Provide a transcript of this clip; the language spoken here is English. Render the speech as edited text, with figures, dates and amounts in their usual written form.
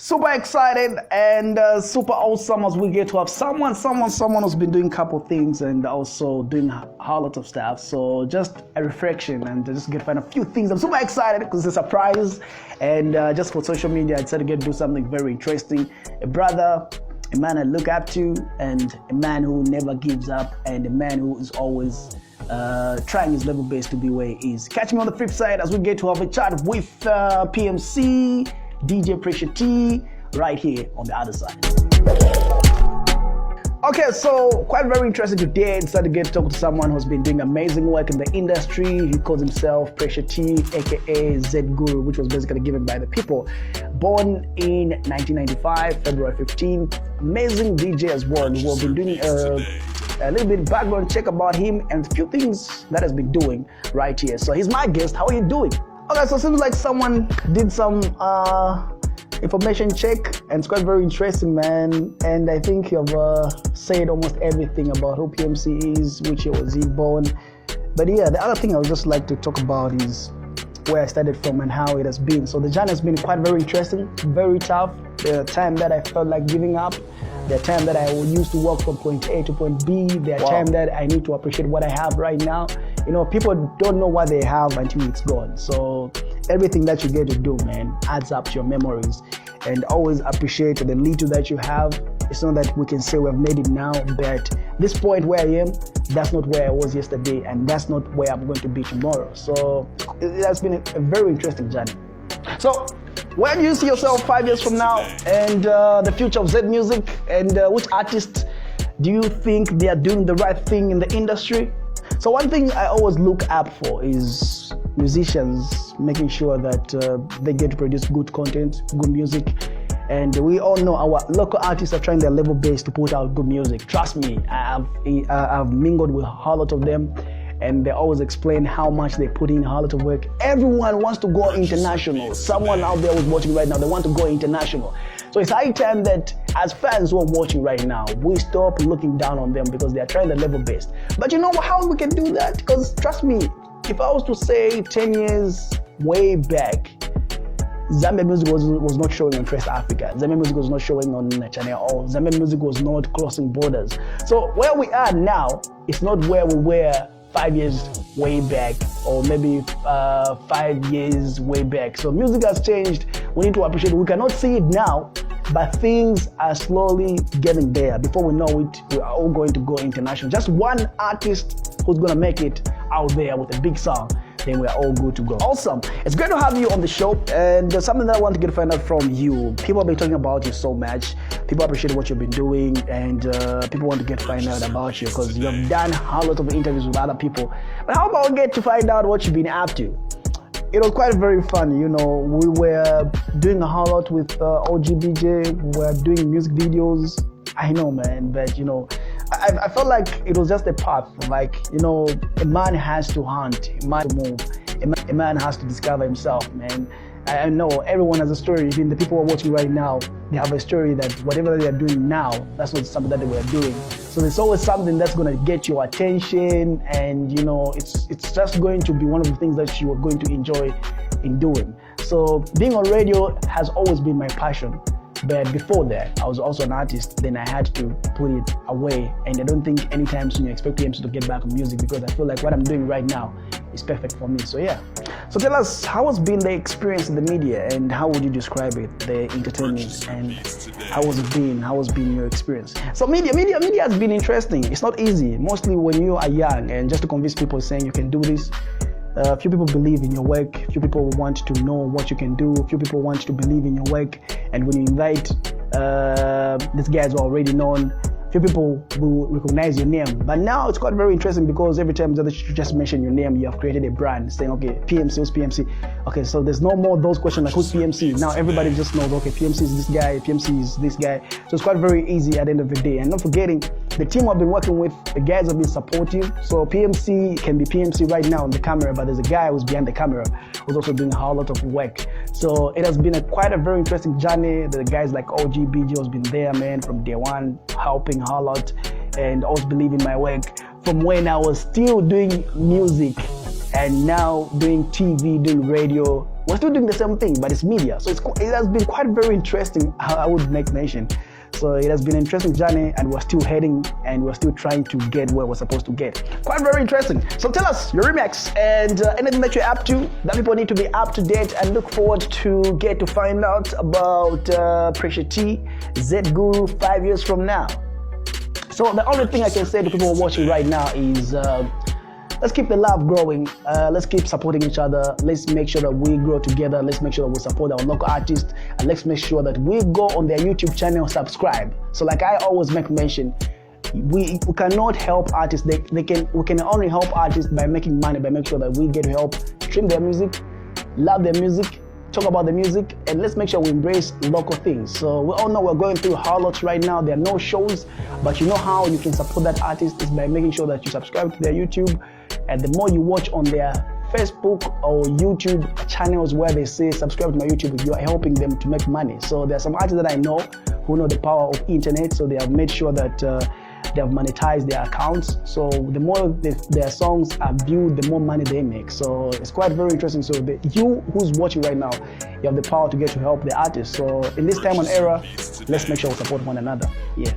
Super excited and super awesome as we get to have someone who's been doing a couple things and also doing a whole lot of stuff. So just a reflection and just get to find a few things. I'm super excited because it's a surprise and just for social media I decided to get to do something very interesting. A brother, a man I look up to, and a man who never gives up, and a man who is always trying his level best to be where he is. Catch me on the flip side as we get to have a chat with PMC, DJ Pressure T, right here on the other side. Okay, so quite very interesting today. I decided to get to talk to someone who's been doing amazing work in the industry. He calls himself Pressure T, aka Z Guru, which was basically given by the people. Born in 1995, February 15th. Amazing DJ as well. We've been doing a little bit background check about him and a few things that has been doing right here. So he's my guest. How are you doing? Okay, so it seems like someone did some information check and it's quite very interesting, man. And I think you've said almost everything about who PMC is, which year was he born. But yeah, the other thing I would just like to talk about is where I started from and how it has been. So the journey has been quite very interesting, very tough. The time that I felt like giving up, the time that I used to walk from point A to point B, the time that I need to appreciate what I have right now. You know, people don't know what they have until it's gone. So everything that you get to do, man, adds up to your memories. And always appreciate the little that you have. It's not that we can say we've made it now, but this point where I am, that's not where I was yesterday, and that's not where I'm going to be tomorrow. So it has been a very interesting journey. So where do you see yourself 5 years from now, and the future of Z Music, and which artists do you think they are doing the right thing in the industry? So one thing I always look up for is musicians making sure that they get to produce good content, good music. And we all know our local artists are trying their level best to put out good music. Trust me, I've mingled with a whole lot of them, and they always explain how much they put in a whole lot of work. Everyone wants to go international. Someone out there who's watching right now, they want to go international. So it's high time that as fans who are watching right now, we stop looking down on them because they are trying their level best. But you know how we can do that? Because trust me, if I was to say 10 years way back, Zambia music was not showing on Trace Africa. Zambia music was not showing on Channel O. Zambia music was not crossing borders. So where we are now, it's not where we were 5 years way back, or maybe 5 years way back. So music has changed. We need to appreciate it. We cannot see it now, but things are slowly getting there. Before we know it, we are all going to go international. Just one artist who's going to make it out there with a big song, then we're all good to go. Awesome. It's great to have you on the show, and there's something that I want to get to find out from you. People have been talking about you so much. People appreciate what you've been doing, and people want to get to find out about you because you've done a lot of interviews with other people. But how about we get to find out what you've been up to? It was quite very fun, you know. We were doing a whole lot with OGBJ. We were doing music videos. I know, man, but you know, I felt like it was just a path. Like, you know, a man has to hunt, a man to move, a man has to discover himself, man. I know everyone has a story. Even the people who are watching right now, they have a story that whatever they are doing now, that's not something that they were doing. So there's always something that's going to get your attention, and you know, it's just going to be one of the things that you are going to enjoy in doing. So being on radio has always been my passion. But before that, I was also an artist, then I had to put it away. And I don't think anytime soon you expect PMC to get back on music because I feel like what I'm doing right now is perfect for me. So yeah. So tell us, how has been the experience in the media and how would you describe it, the entertainment, and how has it been? How has been your experience? So media has been interesting. It's not easy, mostly when you are young, and just to convince people saying you can do this. Few people believe in your work, few people want to know what you can do, few people want to believe in your work, and when you invite these guys who are already known, few people will recognize your name. But now it's quite very interesting because every time that you just mention your name, you have created a brand saying, okay, PMC, who's PMC? Okay, so there's no more those questions like who's PMC? Now everybody just knows, okay, PMC is this guy, PMC is this guy. So it's quite very easy at the end of the day. And not forgetting, the team I've been working with, the guys have been supportive. So PMC can be PMC right now on the camera, but there's a guy who's behind the camera who's also doing a whole lot of work. So it has been quite a very interesting journey. The guys like OGBJ has been there, man, from day one, helping a whole lot and always believe in my work from when I was still doing music and now doing TV, doing radio We're still doing the same thing, but it's media. So it has been quite very interesting how I would make Nation. So it has been an interesting journey, and we're still heading and we're still trying to get where we're supposed to get. Quite very interesting. So tell us your remix and anything that you're up to, that people need to be up to date and look forward to get to find out about Pressure T, Z Guru 5 years from now. So the only thing I can say to people watching right now is let's keep the love growing. Let's keep supporting each other. Let's make sure that we grow together. Let's make sure that we support our local artists. And let's make sure that we go on their YouTube channel, subscribe. So like I always make mention, we cannot help artists. We can only help artists by making money, by making sure that we get to help stream their music, love their music, talk about the music, and let's make sure we embrace local things. So we all know we're going through harlots right now. There are no shows, but you know how you can support that artist is by making sure that you subscribe to their YouTube. And the more you watch on their Facebook or YouTube channels where they say subscribe to my YouTube, you are helping them to make money. So there are some artists that I know who know the power of internet, so they have made sure that they have monetized their accounts. So the more their songs are viewed, the more money they make. So it's quite very interesting. So you who's watching right now, you have the power to get to help the artists. So in this time and era, let's make sure we support one another. Yeah.